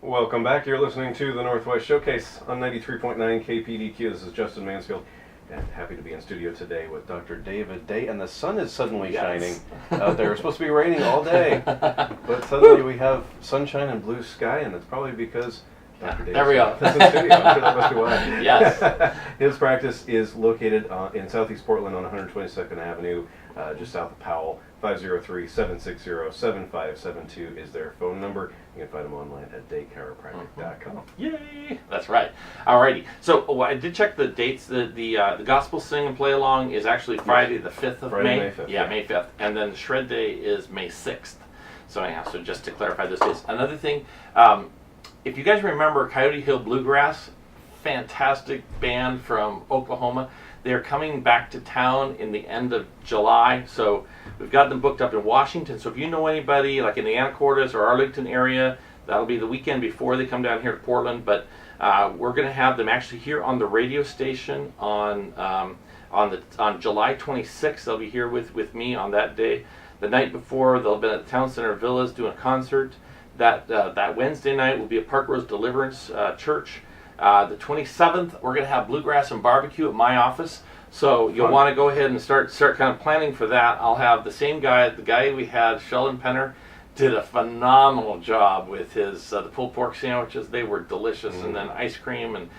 Welcome back. You're listening to the Northwest Showcase on 93.9 KPDQ. This is Justin Mansfield, and happy to be in studio today with Dr. David Day. And the sun is suddenly shining out there. It's supposed to be raining all day, but suddenly we have sunshine and blue sky, and it's probably because Dr. Day there we go. is in studio. I'm sure that must be why. Yes. His practice is located in Southeast Portland on 122nd Avenue, just south of Powell. 503-760-7572 is their phone number. You can find them online at daychiropractic.com. Yay! That's right. Alrighty. So I did check the dates. The gospel sing and play along is actually Friday the 5th of Friday, May. May 5th, May 5th. And then the shred day is May 6th. So anyhow, so just to clarify those dates. Another thing, if you guys remember Coyote Hill Bluegrass, fantastic band from Oklahoma. They're coming back to town in the end of July, so we've got them booked up in Washington. So if you know anybody like in the Anacortes or Arlington area, that'll be the weekend before they come down here to Portland. But we're going to have them actually here on the radio station on July 26th. They'll be here with me on that day. The night before, they'll be at the Town Center Villas doing a concert. That Wednesday night will be at Park Rose Deliverance Church. The 27th, we're going to have bluegrass and barbecue at my office. So you'll want to go ahead and start kind of planning for that. I'll have the same guy, the guy we had, Sheldon Penner, did a phenomenal job with his the pulled pork sandwiches. They were delicious, and then ice cream. And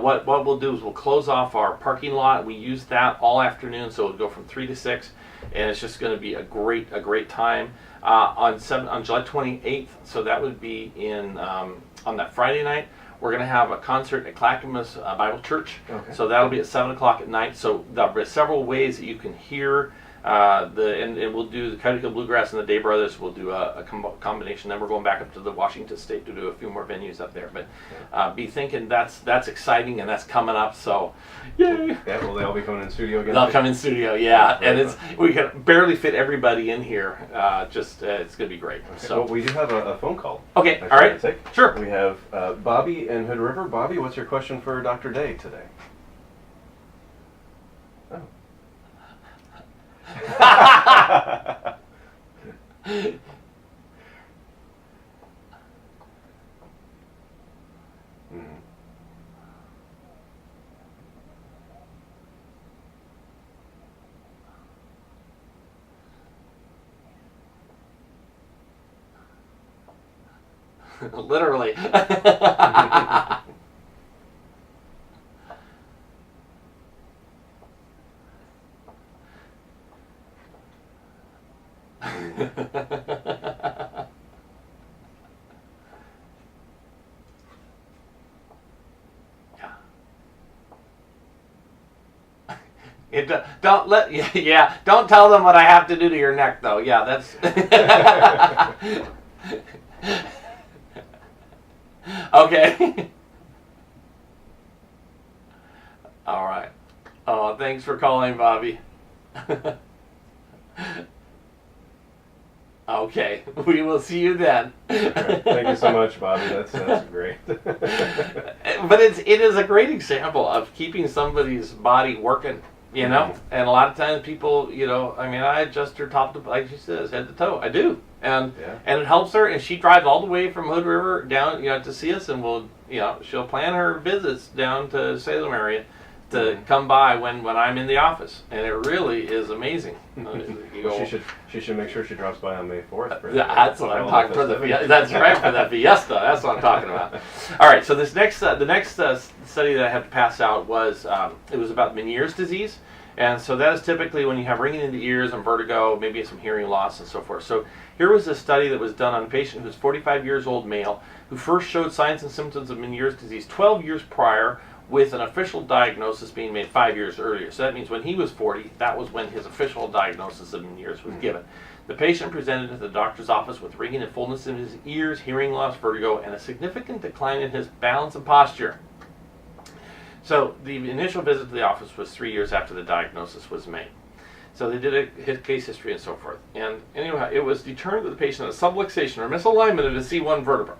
what we'll do is we'll close off our parking lot. We use that all afternoon, so it'll go from 3 to 6, and it's just going to be a great time on July 28th. So that would be on that Friday night. We're going to have a concert at Clackamas Bible Church. Okay. So that'll be at 7 o'clock at night. So there'll be several ways that you can hear and we'll do the Coyote Hill Bluegrass and the Day Brothers. We'll do a combination. Then we're going back up to the Washington State to do a few more venues up there. But be thinking that's exciting, and that's coming up. So, yay! Yeah, will they all be coming in studio again? They'll come in studio, yeah. And we can barely fit everybody in here. It's going to be great. Okay. So well, we do have a phone call. Okay, all right. Sure. We have Bobby in Hood River. Bobby, what's your question for Dr. Day today? Oh. Literally. Don't tell them what I have to do to your neck, though. Yeah, that's okay. All right. Oh, thanks for calling, Bobby. Okay, we will see you then. Right. Thank you so much, Bobby. That's great. But it is a great example of keeping somebody's body working, you know. Mm-hmm. And a lot of times people, I adjust her top to, like she says, head to toe. I do, and it helps her. And she drives all the way from Hood River down, to see us, and she'll plan her visits down to Salem area to come by when I'm in the office, and it really is amazing. She should make sure she drops by on May 4th. That's what I'm talking for. That's right, for that fiesta. That's what I'm talking about. All right, so this next the next study that I had to pass out was it was about Meniere's disease, and so that is typically when you have ringing in the ears and vertigo, maybe some hearing loss and so forth. So here was a study that was done on a patient who's 45 years old, male, who first showed signs and symptoms of Meniere's disease 12 years prior, with an official diagnosis being made 5 years earlier. So that means when he was 40, that was when his official diagnosis of Meniere's was given. The patient presented to the doctor's office with ringing and fullness in his ears, hearing loss, vertigo, and a significant decline in his balance and posture. So the initial visit to the office was 3 years after the diagnosis was made. So they did his case history and so forth. And anyway, it was determined that the patient had a subluxation or misalignment of the C1 vertebra.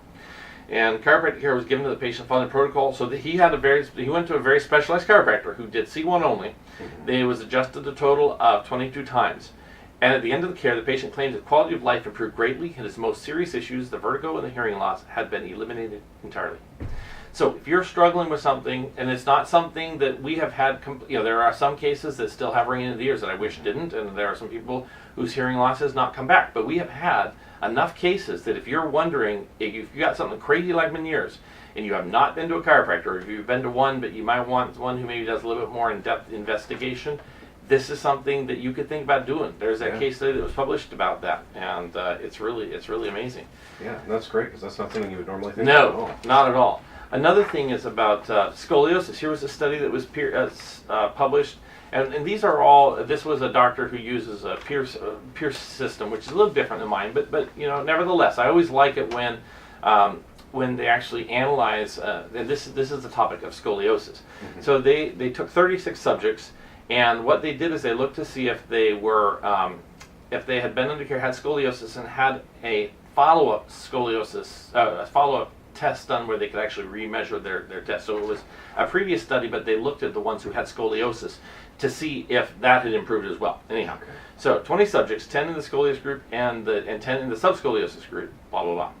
And chiropractic care was given to the patient following the protocol. So that he went to a very specialized chiropractor who did C1 only. It was adjusted a total of 22 times. And at the end of the care, the patient claims his quality of life improved greatly, and his most serious issues, the vertigo and the hearing loss, had been eliminated entirely. So if you're struggling with something, and it's not something that we have had, there are some cases that still have ringing in the ears that I wish didn't, and there are some people whose hearing loss has not come back. But we have had enough cases that if you're wondering, if you've got something crazy like menieres, and you have not been to a chiropractor, or if you've been to one, but you might want one who maybe does a little bit more in-depth investigation, this is something that you could think about doing. There's that case study that was published about that, and it's really amazing. Yeah, and that's great, because that's not something you would normally think about at all. No, not at all. Another thing is about scoliosis. Here was a study that was published, and these are all, this was a doctor who uses a Pierce system, which is a little different than mine, but nevertheless, I always like it when they actually analyze, and this is the topic of scoliosis. Mm-hmm. So they took 36 subjects, and what they did is they looked to see if they were, if they had been under care, had scoliosis, and had a follow-up scoliosis, a follow-up test done where they could actually remeasure their test. So it was a previous study, but they looked at the ones who had scoliosis to see if that had improved as well. Anyhow, okay. So 20 subjects, 10 in the scoliosis group and 10 in the subscoliosis group, blah, blah, blah.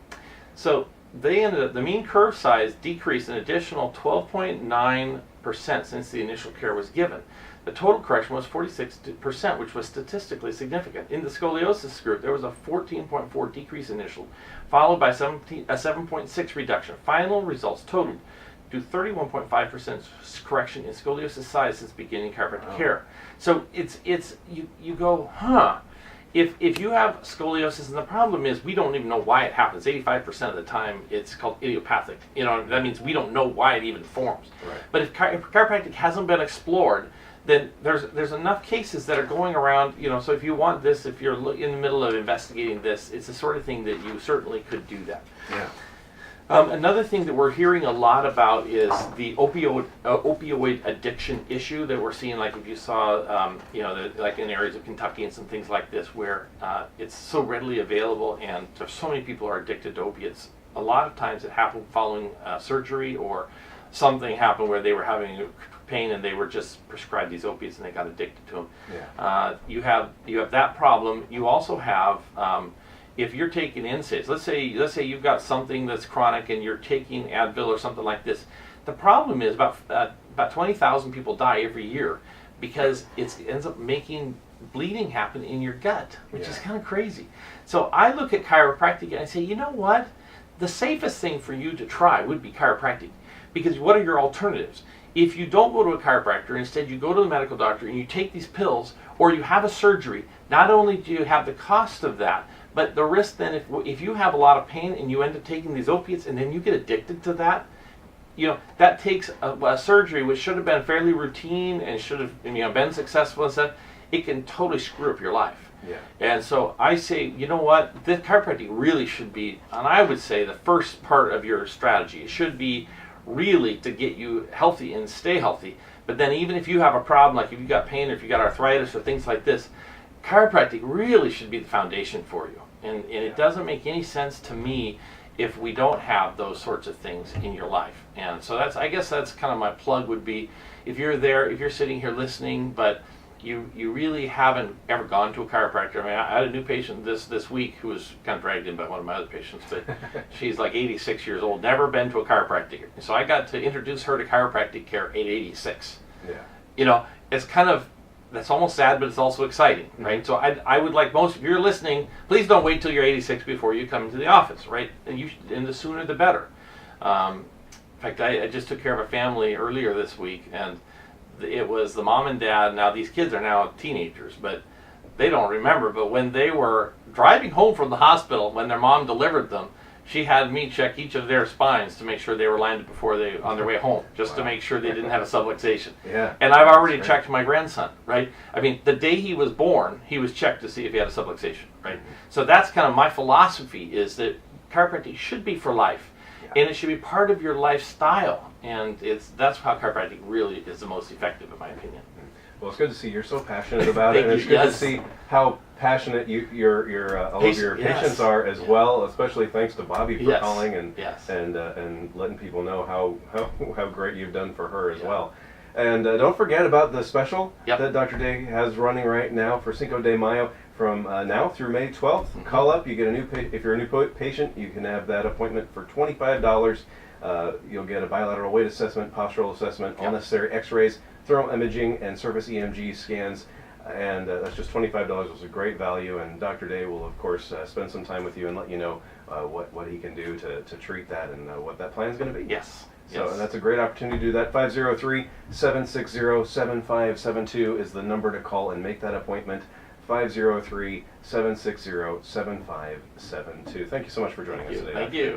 So they ended up, the mean curve size decreased an additional 12.9% since the initial care was given. The total correction was 46%, which was statistically significant. In the scoliosis group, there was a 14.4 decrease initial, followed by a 7.6 reduction. Final results totaled to 31.5% correction in scoliosis size since beginning chiropractic care. So you go, huh? If you have scoliosis, and the problem is we don't even know why it happens. 85% of the time, it's called idiopathic. That means we don't know why it even forms. Right. But if chiropractic hasn't been explored, then there's enough cases that are going around, so if you want this, if you're in the middle of investigating this, it's the sort of thing that you certainly could do that. Yeah. Another thing that we're hearing a lot about is the opioid addiction issue that we're seeing, like if you saw, like in areas of Kentucky and some things like this, where it's so readily available and so many people are addicted to opiates. A lot of times it happened following surgery, or something happened where they were having pain and they were just prescribed these opiates and they got addicted to them. Yeah. You have that problem. You also have, if you're taking NSAIDs, let's say you've got something that's chronic and you're taking Advil or something like this. The problem is about 20,000 people die every year because it ends up making bleeding happen in your gut, which is kind of crazy. So I look at chiropractic and I say, you know what? The safest thing for you to try would be chiropractic, because what are your alternatives? If you don't go to a chiropractor, instead you go to the medical doctor and you take these pills, or you have a surgery, not only do you have the cost of that, but the risk then, if you have a lot of pain and you end up taking these opiates and then you get addicted to that, that takes a surgery which should have been fairly routine and should have been successful and stuff. It can totally screw up your life. Yeah. And so I say, you know what, the chiropractic really should be, and I would say the first part of your strategy, it should be really to get you healthy and stay healthy. But then even if you have a problem, like if you got pain or if you got arthritis or things like this, chiropractic really should be the foundation for you. And it doesn't make any sense to me if we don't have those sorts of things in your life. And so I guess that's kind of my plug would be, if you're there, if you're sitting here listening, but you really haven't ever gone to a chiropractor. I mean, I had a new patient this week who was kind of dragged in by one of my other patients, but she's like 86 years old, never been to a chiropractor. So I got to introduce her to chiropractic care at 86. Yeah. It's kind of, that's almost sad, but it's also exciting, right? Mm-hmm. So I would like most, if you're listening, please don't wait till you're 86 before you come into the office, right? And the sooner the better. In fact, I just took care of a family earlier this week, and it was the mom and dad. Now these kids are now teenagers, but they don't remember. But when they were driving home from the hospital, when their mom delivered them, she had me check each of their spines to make sure they were landed before they on their way home, just to make sure they didn't have a subluxation. Yeah. And I've already checked my grandson, right? I mean, the day he was born, he was checked to see if he had a subluxation, right? So that's kind of my philosophy, is that chiropractic should be for life. And it should be part of your lifestyle, and that's how chiropractic really is the most effective, in my opinion. Well, it's good to see you're so passionate about it, and it's good to see how passionate all of your patients are as well. Especially thanks to Bobby for calling and letting people know how great you've done for her as well. And don't forget about the special that Dr. Day has running right now for Cinco de Mayo. from now through May 12th. Call up. You get a new if you're a new patient, you can have that appointment for $25. You'll get a bilateral weight assessment, postural assessment, all necessary X-rays, thermal imaging, and surface EMG scans. And that's just $25. It's a great value. And Dr. Day will, of course, spend some time with you and let you know what he can do to treat that and what that plan is going to be. Yes. So and that's a great opportunity to do that. 503-760-7572 is the number to call and make that appointment. 503-760-7572. Thank you so much for joining us today. Thank you.